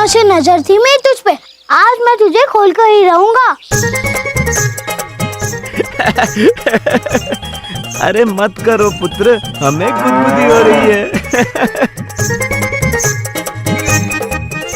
दिनों से नजर थी मेरी तुझ पे, आज मैं तुझे खोल कर ही रहूंगा। अरे मत करो पुत्र, हमें गुदगुदी हो रही है।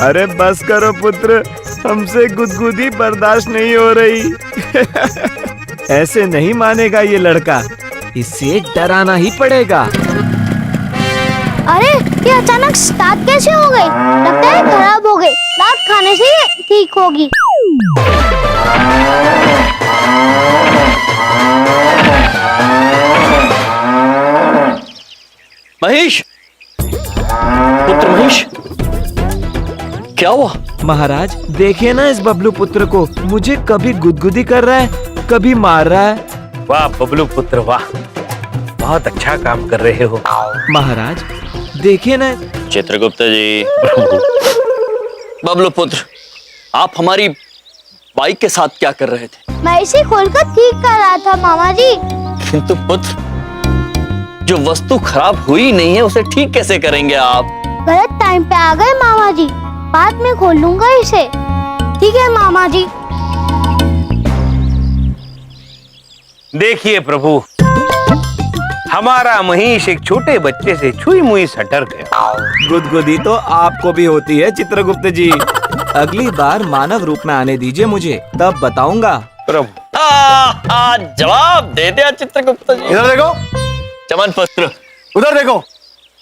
अरे बस करो पुत्र, हमसे गुदगुदी बर्दाश्त नहीं हो रही। ऐसे नहीं मानेगा ये लड़का, इसे डराना ही पड़ेगा। अरे ये अचानक स्टार्ट कैसे हो गई? लगता है खराब हो गई, रात खाने से ये ठीक होगी। महेश, पुत्र महेश, क्या हुआ? महाराज देखिए ना इस बबलू पुत्र को, मुझे कभी गुदगुदी कर रहा है, कभी मार रहा है। वाह बबलू पुत्र वाह, बहुत अच्छा काम कर रहे हो। महाराज देखिए ना। चित्रगुप्त जी। बबलू पुत्र, आप हमारी बाइक के साथ क्या कर रहे थे? मैं इसे खोलकर ठीक कर रहा था मामा जी। किंतु पुत्र, जो वस्तु खराब हुई नहीं है उसे ठीक कैसे करेंगे आप? गलत टाइम पे आ गए मामा जी, बाद में खोल लूंगा इसे। ठीक है मामा जी। देखिए प्रभु, हमारा महेश एक छोटे बच्चे से छुई मुई सटर गया। गुदगुदी तो आपको भी होती है चित्रगुप्त जी। अगली बार मानव रूप में आने दीजिए मुझे, तब बताऊंगा। प्रभु जवाब दे दिया चित्रगुप्त जी। इधर देखो, चमन पुत्र, उधर देखो,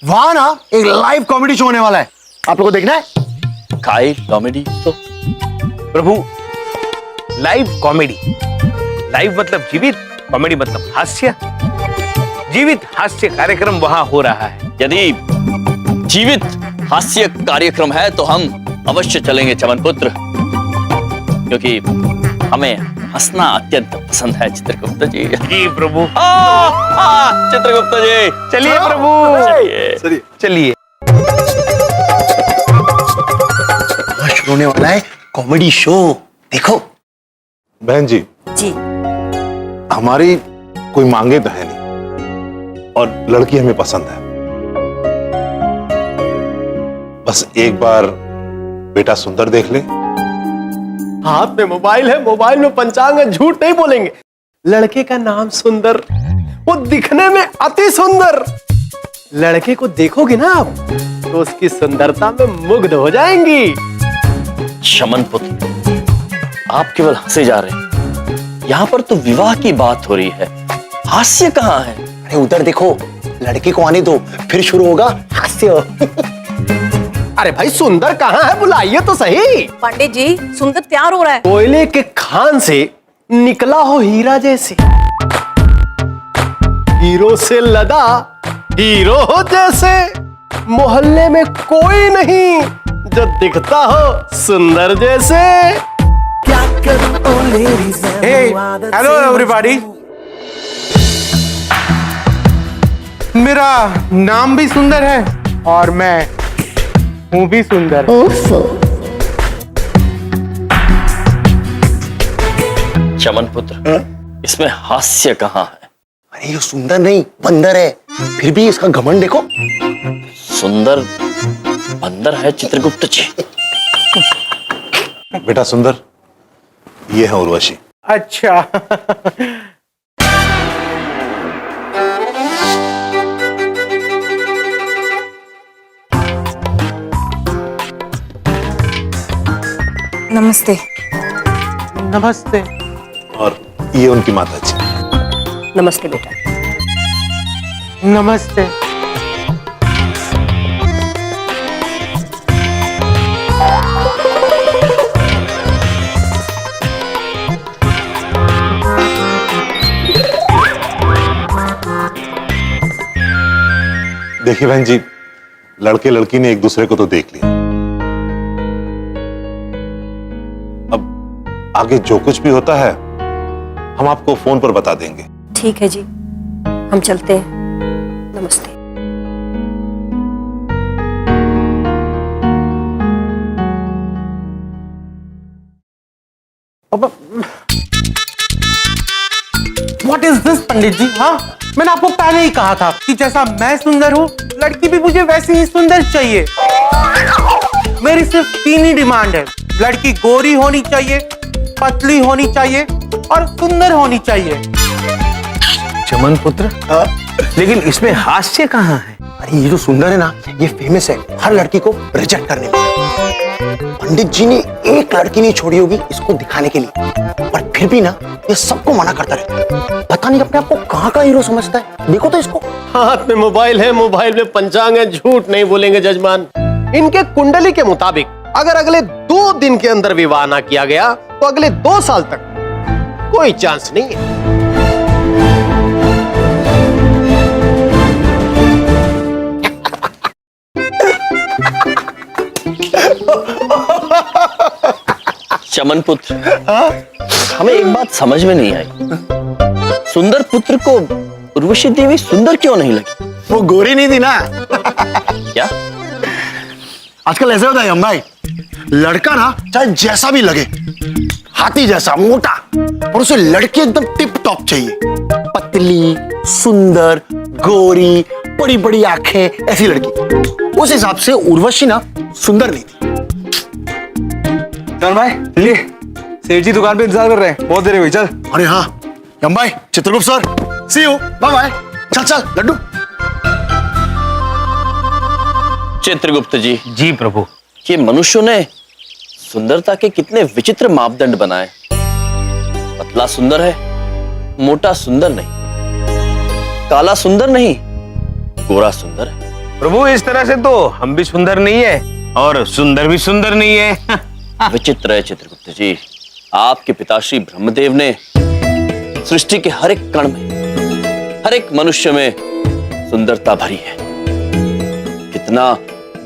वहां ना एक लाइव कॉमेडी शो होने वाला है, आप लोगों को देखना है? काय कॉमेडी तो प्रभु, लाइव कॉमेडी, लाइव मतलब जीवित, कॉमेडी मतलब हास्य। जीवित हास्य कार्यक्रम वहां हो रहा है। यदि जीवित हास्य कार्यक्रम है तो हम अवश्य चलेंगे चमन पुत्र, क्योंकि हमें हंसना अत्यंत पसंद है चित्रगुप्त जी। जी प्रभु। चित्रगुप्त जी चलिए प्रभु, चलिए। चलिए। शुरू होने वाला है कॉमेडी शो, देखो। बहन जी, हमारी कोई मांगे तो है नहीं और लड़की हमें पसंद है। बस एक बार बेटा सुंदर देख ले। हाथ में मोबाइल है, मोबाइल में पंचांग है, झूठ नहीं बोलेंगे। लड़के का नाम सुंदर, वो दिखने में अति सुंदर। लड़के को देखोगे ना आप तो उसकी सुंदरता में मुग्ध हो जाएंगी। चमन पुत्र, आप केवल हंसे जा रहे हैं, यहाँ पर तो विवाह की बात हो रही है, हास्य कहाँ है? अरे उधर देखो, लड़के को आने दो, फिर शुरू होगा हास्य। अरे भाई सुंदर कहाँ है, बुलाइए तो सही। पंडित जी, सुंदर तैयार हो रहा है। कोयले के खान से निकला हो हीरा जैसे, हीरो से लदा हीरो हो जैसे। मोहल्ले में कोई नहीं जो दिखता हो सुंदर जैसे। हेलो एवरीबॉडी, मेरा नाम भी सुंदर है और मैं हूँ भी सुंदर। चमन पुत्र, इसमें हास्य कहाँ है? अरे ये सुंदर नहीं बंदर है, फिर भी इसका घमंड देखो। सुंदर बंदर है चित्रगुप्त जी। बेटा सुंदर, ये है उर्वशी। अच्छा। नमस्ते। नमस्ते। और ये उनकी माता जी। नमस्ते बेटा। नमस्ते। देखिए बहन जी, लड़के लड़की ने एक दूसरे को तो देख लिया, अब आगे जो कुछ भी होता है हम आपको फोन पर बता देंगे। ठीक है जी, हम चलते हैं। नमस्ते। What is this पंडित जी? हाँ, मैंने आपको पहले ही कहा था कि जैसा मैं सुंदर हूँ, लड़की भी मुझे वैसी ही सुंदर चाहिए। मेरी सिर्फ 3 ही डिमांड है। लड़की गोरी होनी चाहिए, पतली होनी चाहिए और सुंदर होनी चाहिए। चमन पुत्र, लेकिन इसमें हास्य कहाँ है? अरे ये जो सुंदर है ना, ये फेमस है हर लड़की को रिजेक्ट करने में। पंडित जी ने एक लड़की नहीं छोड़ी होगी इसको दिखाने के लिए, पर फिर भी ना ये सबको मना करता रहता है। पता नहीं अपने आप को कहाँ का हीरो समझता है। देखो तो इसको। हाथ में मोबाइल है, मोबाइल में पंचांग है, झूठ नहीं बोलेंगे जजमान। इनके कुंडली के मुताबिक अगर अगले 2 दिन के अंदर विवाह ना किया गया तो अगले 2 साल तक कोई चांस नहीं है। चमन पुत्र, हमें एक बात समझ में नहीं आई। सुंदर पुत्र को उर्वशी देवी सुंदर क्यों नहीं लगी? वो गोरी नहीं थी ना। क्या? आजकल ऐसे होता है हम भाई, लड़का ना चाहे जैसा भी लगे, हाथी जैसा मोटा, और उसे लड़की एकदम टिप टॉप चाहिए। पतली, सुंदर, गोरी, बड़ी बड़ी आंखें, ऐसी लड़की। उस हिसाब से उर्वशी ना सुंदर नहीं थी। चल भाई, चलिए, सेठ जी दुकान पे इंतजार कर रहे हैं, बहुत देर हुई। चल। अरे हाँ यम भाई, Chitragupta sir, see you, bye bye. चल चल लड्डू। चित्रगुप्त जी। जी प्रभु। ये मनुष्यों ने सुंदरता के कितने विचित्र मापदंड बनाए। पतला सुंदर है, मोटा सुंदर नहीं, काला सुंदर नहीं, गोरा सुंदर है। प्रभु इस तरह से तो हम भी सुंदर नहीं है और सुंदर भी सुंदर नहीं है। विचित्र है चित्रगुप्त जी। आपके पिताश्री ब्रह्मदेव ने सृष्टि के हर एक कण में, हर एक मनुष्य में सुंदरता भरी है। कितना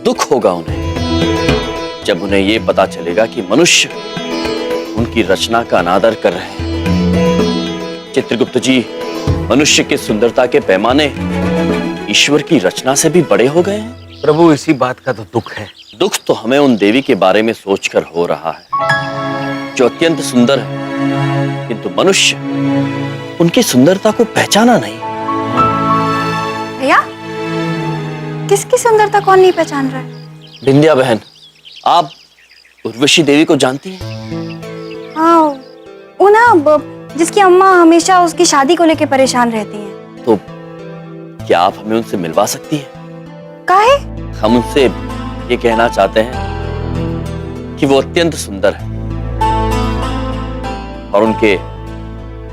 दुख होगा उन्हें जब उन्हें यह पता चलेगा कि मनुष्य उनकी रचना का अनादर कर रहे हैं। चित्रगुप्त जी, मनुष्य के सुंदरता के पैमाने ईश्वर की रचना से भी बड़े हो गए हैं। प्रभु इसी बात का तो दुख है। दुख तो हमें उन देवी के बारे में सोचकर हो रहा है जो अत्यंत सुंदर है, किंतु मनुष्य उनकी सुंदरता को पहचाना नहीं। भैया, किसकी सुंदरता कौन नहीं पहचान रहा है? बिंदिया बहन, आप उर्वशी देवी को जानती हैं? हाँ, वो ना जिसकी अम्मा हमेशा उसकी शादी को लेकर परेशान रहती हैं। तो क्या आप हमें उनसे मिलवा सकती हैं? काहे? हम उनसे ये कहना चाहते हैं कि वो अत्यंत सुंदर है और उनके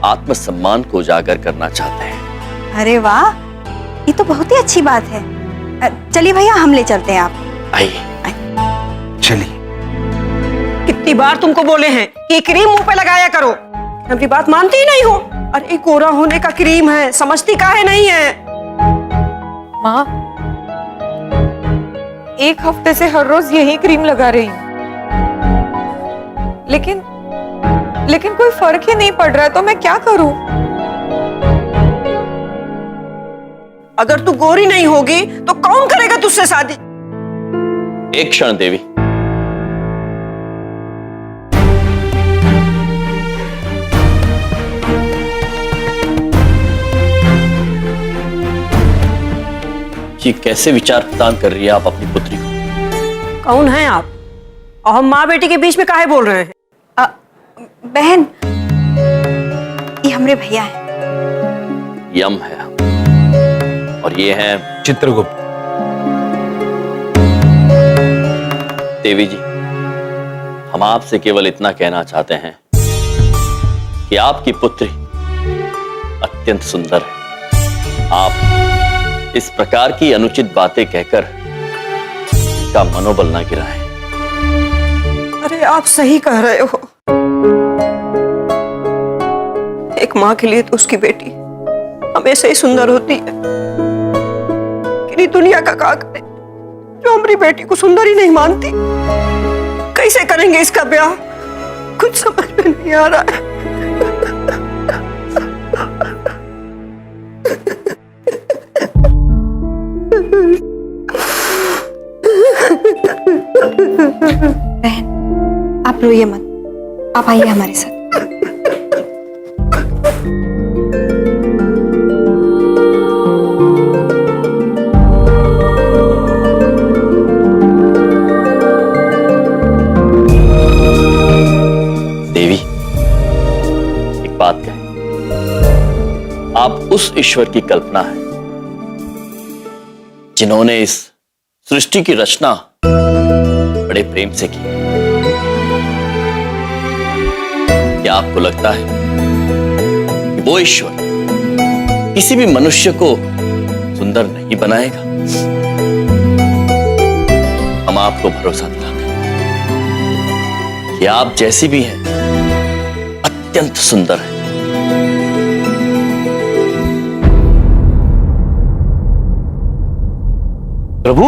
आत्मसम्मान को उजागर करना चाहते हैं। अरे वाह, ये तो बहुत ही अच्छी बात है। चलिए भैया, हम ले चलते हैं आप। आइए। चलिए। कितनी बार तुमको बोले हैं कि क्रीम मुंह पे लगाया करो, अपनी बात मानती ही नहीं हो। अरे गोरा होने का क्रीम है, समझती काहे नहीं है? माँ, 1 हफ्ते से हर रोज यही क्रीम लगा रही हूँ, लेकिन कोई फर्क ही नहीं पड़ रहा है, तो मैं क्या करूं? अगर तू गोरी नहीं होगी तो कौन करेगा तुझसे शादी? एक क्षण देवी। ये कैसे विचार प्रदान कर रही है आप अपनी पुत्री को? कौन है आप? और हम माँ बेटी के बीच में काहे बोल रहे हैं? बहन, ये हमरे भैया हैं। यम है और ये हैं चित्रगुप्त। देवी जी, हम आपसे केवल इतना कहना चाहते हैं कि आपकी पुत्री अत्यंत सुंदर है। आप इस प्रकार की अनुचित बातें कहकर इसका मनोबल ना गिराएं। अरे आप सही कह रहे हो। एक माँ के लिए तो उसकी बेटी हमेशा ही सुंदर होती है, कि दुनिया का क्या करे जो हमारी बेटी को सुंदर ही नहीं मानती। कैसे करेंगे इसका ब्याह, कुछ समझ में नहीं आ रहा है। बहन, आप रोइए मत, आप आइए हमारे साथ। उस ईश्वर की कल्पना है जिन्होंने इस सृष्टि की रचना बड़े प्रेम से की। क्या आपको लगता है कि वो ईश्वर किसी भी मनुष्य को सुंदर नहीं बनाएगा? हम आपको भरोसा दिलाते हैं कि आप जैसी भी हैं अत्यंत सुंदर है। प्रभु,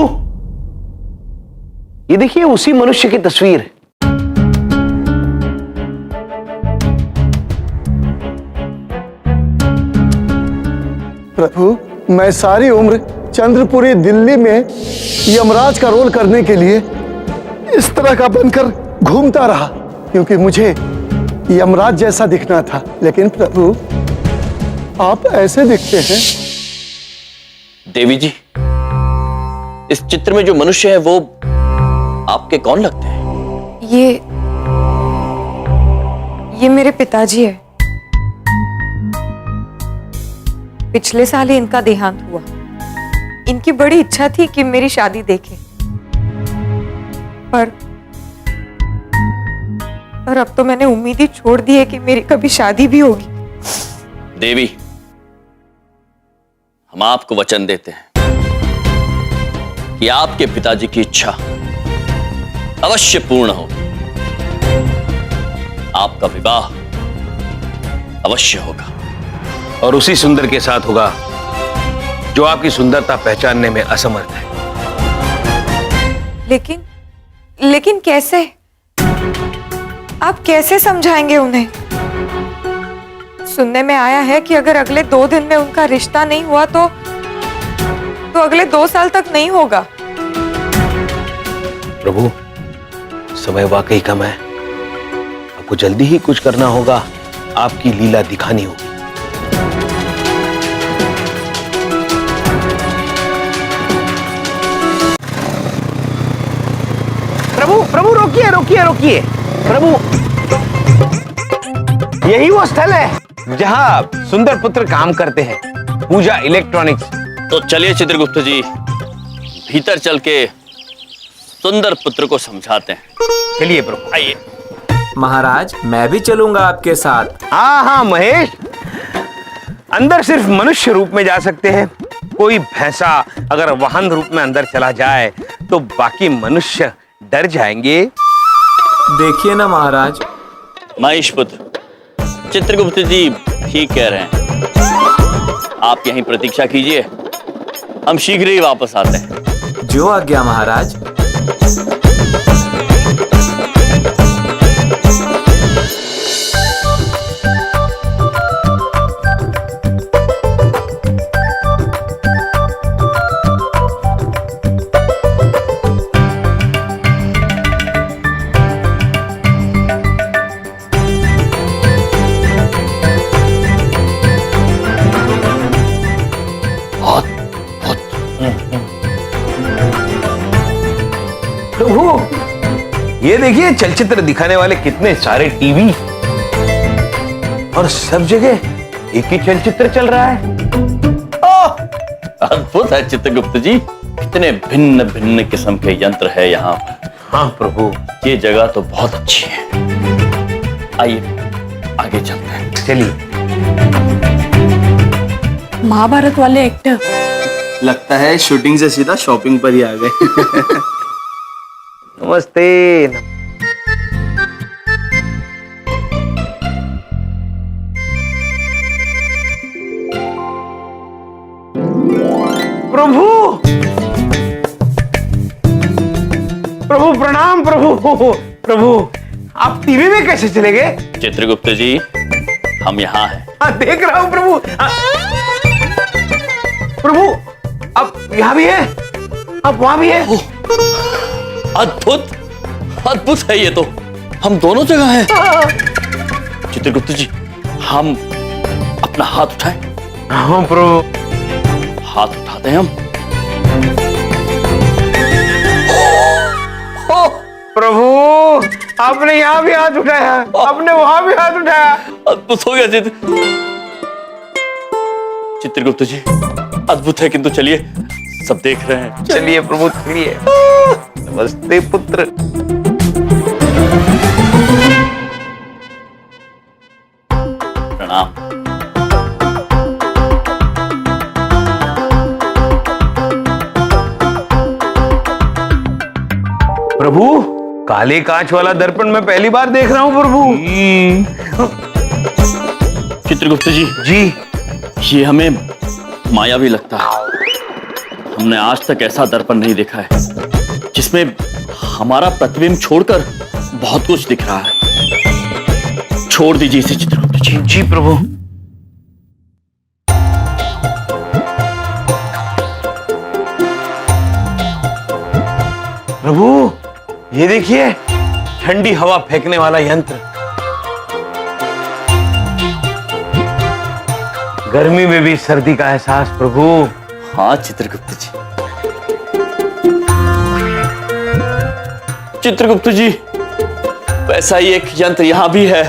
ये देखिए उसी मनुष्य की तस्वीर। प्रभु, मैं सारी उम्र चंद्रपुरी दिल्ली में यमराज का रोल करने के लिए इस तरह का बनकर घूमता रहा, क्योंकि मुझे यमराज जैसा दिखना था। लेकिन प्रभु, आप ऐसे दिखते हैं। देवी जी, इस चित्र में जो मनुष्य है वो आपके कौन लगते हैं? ये मेरे पिताजी है। पिछले साल ही इनका देहांत हुआ। इनकी बड़ी इच्छा थी कि मेरी शादी देखें, पर अब तो मैंने उम्मीद ही छोड़ दी है कि मेरी कभी शादी भी होगी। देवी, हम आपको वचन देते हैं कि आपके पिताजी की इच्छा अवश्य पूर्ण होगी। आपका विवाह अवश्य होगा, और उसी सुंदर के साथ होगा जो आपकी सुंदरता पहचानने में असमर्थ है। लेकिन कैसे? आप कैसे समझाएंगे उन्हें? सुनने में आया है कि अगर अगले 2 दिन में उनका रिश्ता नहीं हुआ तो अगले 2 साल तक नहीं होगा। प्रभु, समय वाकई कम है। आपको जल्दी ही कुछ करना होगा, आपकी लीला दिखानी होगी। प्रभु, रोकिए रोकिए रोकिए। प्रभु, यही वो स्थल है जहां सुंदर पुत्र काम करते हैं, पूजा इलेक्ट्रॉनिक्स। तो चलिए चित्रगुप्त जी, भीतर चल के सुंदर पुत्र को समझाते हैं। चलिए प्रभु, आइए। महाराज, मैं भी चलूंगा आपके साथ। हाँ महेश, अंदर सिर्फ मनुष्य रूप में जा सकते हैं। कोई भैंसा अगर वाहन रूप में अंदर चला जाए तो बाकी मनुष्य डर जाएंगे। देखिए ना महाराज। महेश पुत्र, चित्रगुप्त जी ठीक कह रहे हैं। आप यहीं प्रतीक्षा कीजिए, हम शीघ्र ही वापस आते हैं। जो आज्ञा महाराज। प्रभु, ये देखिए चलचित्र दिखाने वाले कितने सारे टीवी, और सब जगह एक ही चलचित्र चल रहा है। अद्भुत है चित्रगुप्त जी, कितने भिन्न भिन्न किस्म के यंत्र है यहाँ पर। हाँ प्रभु, ये जगह तो बहुत अच्छी है। आइए आगे चलते हैं। चलिए। महाभारत वाले एक्टर लगता है शूटिंग से सीधा शॉपिंग पर ही आ गए। नमस्ते। प्रभु, प्रभु प्रणाम। प्रभु, आप टीवी में कैसे चले गए? चित्रगुप्त जी, हम यहाँ हैं। हाँ, देख रहा हूँ प्रभु। प्रभु, आप यहाँ भी हैं, आप वहां भी हैं। अद्भुत, अद्भुत है ये तो। हम दोनों जगह हैं। चित्रगुप्त जी, हम अपना हाथ उठाएं। हाँ प्रभु। हाथ उठाते हैं हम। प्रभु, आपने यहाँ भी हाथ उठाया, आपने वहां भी हाथ उठाया। अद्भुत हो गया चित्र। चित्रगुप्त जी अद्भुत है, किंतु चलिए सब देख रहे हैं। चलिए प्रभु चलिए। नमस्ते पुत्र। प्रणाम। प्रभु काले कांच वाला दर्पण मैं पहली बार देख रहा हूं प्रभु। चित्रगुप्त जी जी ये हमें मायावी लगता है। हमने आज तक ऐसा दर्पण नहीं देखा है जिसमें हमारा प्रतिबिंब छोड़कर बहुत कुछ दिख रहा है। छोड़ दीजिए इसे चित्रगुप्त जी। जी प्रभु। प्रभु ये देखिए ठंडी हवा फेंकने वाला यंत्र। गर्मी में भी सर्दी का एहसास प्रभु। हाँ चित्रगुप्त जी। चित्रगुप्त जी वैसा ही एक यंत्र यहां भी है,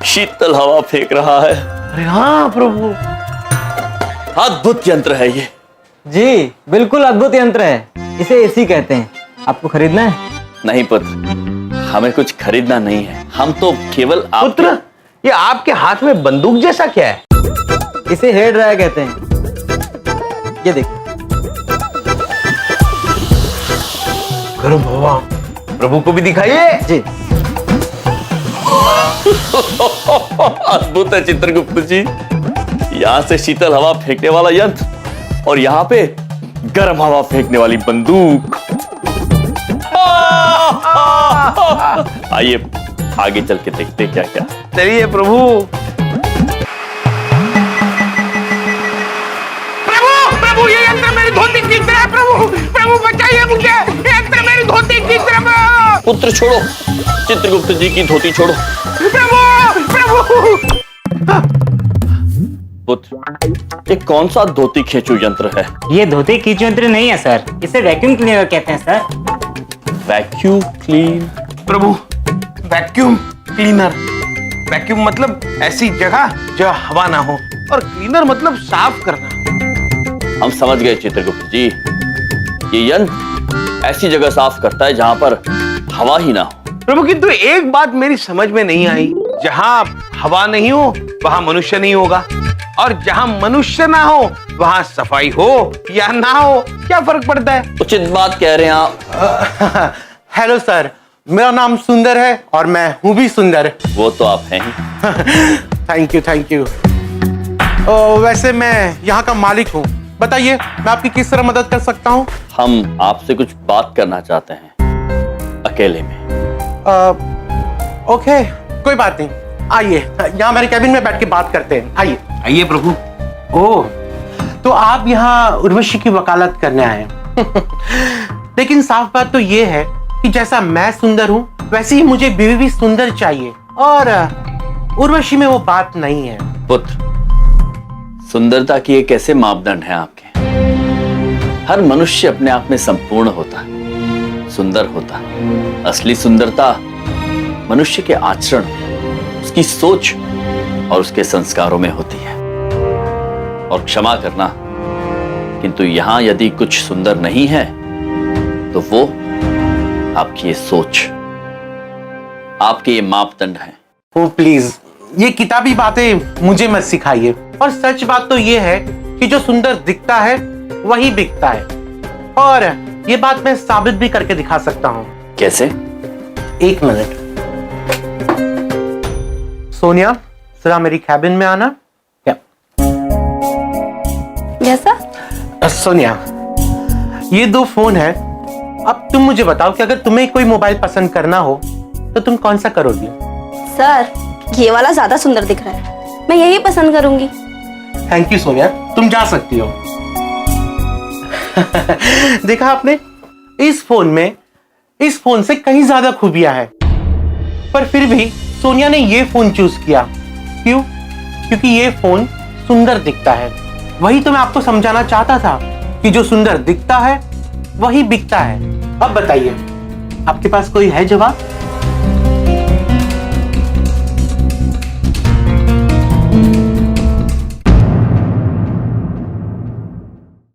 शीतल हवा फेंक रहा है। अरे हाँ प्रभु अद्भुत यंत्र है ये। जी बिल्कुल अद्भुत यंत्र है, इसे एसी कहते हैं। आपको खरीदना है? नहीं पुत्र, हमें कुछ खरीदना नहीं है, हम तो केवल पुत्र ये आपके हाथ में बंदूक जैसा क्या है? इसे हेयर ड्रायर कहते हैं। ये देखिए। गर्म हवा प्रभु को भी दिखाइए। जी अद्भुत है चित्रगुप्त जी। यहाँ से शीतल हवा फेंकने वाला यंत्र और यहाँ पे गर्म हवा फेंकने वाली बंदूक। आइए आगे चल के देखते क्या क्या। चलिए प्रभु। प्रभु ये यंत्र मेरी धोती खींच रहा है प्रभु। प्रभु बचाइए मुझे, यंत्र मेरी धोती खींच रहा है। पुत्र छोड़ो, चित्रगुप्त जी की धोती छोड़ो। प्रभु प्रभु। पुत्र ये कौन सा धोती खींचू यंत्र है? ये धोती खींचू यंत्र नहीं है सर, इसे वैक्यूम क्लीनर कहते हैं सर। Vacuum clean? प्रभु वैक्यूम क्लीनर। वैक्यूम मतलब ऐसी जगह जहाँ हवा ना हो, और क्लीनर मतलब साफ करना। हम समझ गए चित्रगुप्त जी। ये यंत्र ऐसी जगह साफ करता है जहां पर हवा ही ना हो। प्रभु किंतु एक बात मेरी समझ में नहीं आई, जहां हवा नहीं हो वहां मनुष्य नहीं होगा, और जहां मनुष्य ना हो वहां सफाई हो या ना हो क्या फर्क पड़ता है? उचित बात कह रहे हैं आप। हेलो सर, मेरा नाम सुंदर है और मैं हूँ भी सुंदर। वो तो आप हैं ही। Thank you. वैसे मैं यहाँ का मालिक हूँ। बताइए मैं आपकी किस तरह मदद कर सकता हूँ? हम आपसे कुछ बात करना चाहते हैं अकेले में। ओके कोई बात नहीं, आइए यहाँ मेरे कैबिन में बैठ के बात करते हैं। आइए। आइए प्रभु। ओह तो आप यहाँ उर्वशी की वकालत करने आए हैं। लेकिन साफ बात तो ये है कि जैसा मैं सुंदर हूँ वैसे ही मुझे बीवी भी सुंदर चाहिए, और उर्वशी में वो बात नहीं है। पुत्र सुंदरता की एक ऐसे मापदंड है आपके। हर मनुष्य अपने आप में संपूर्ण होता है, सुंदर होता है। असली सुंदरता मनुष्य के आचरण, उसकी सोच और उसके संस्कारों में होती है। और क्षमा करना, किंतु यहां यदि कुछ सुंदर नहीं है तो वो आपकी ये सोच, आपके ये मापदंड हैं। ओ प्लीज ये किताबी बातें मुझे मत सिखाइए। और सच बात तो ये है कि जो सुंदर दिखता है वही बिकता है, और ये बात मैं साबित भी करके दिखा सकता हूँ। कैसे? एक मिनट। सोनिया जरा मेरी कैबिन में आना। जैसा? सोनिया ये दो फोन है। अब तुम मुझे बताओ कि अगर तुम्हें कोई मोबाइल पसंद करना हो तो तुम कौन सा करोगी? सर ये वाला ज्यादा सुंदर दिख रहा है, मैं यही पसंद करूंगी। थैंक यू सोनिया, तुम जा सकती हो। देखा आपने, इस फोन से कहीं ज्यादा खूबियां हैं, पर फिर भी सोनिया ने ये फोन चूज किया। क्यों? क्योंकि ये फोन सुंदर दिखता है। वही तो मैं आपको समझाना चाहता था कि जो सुंदर दिखता है वही बिकता है। अब बताइए आपके पास कोई है जवाब?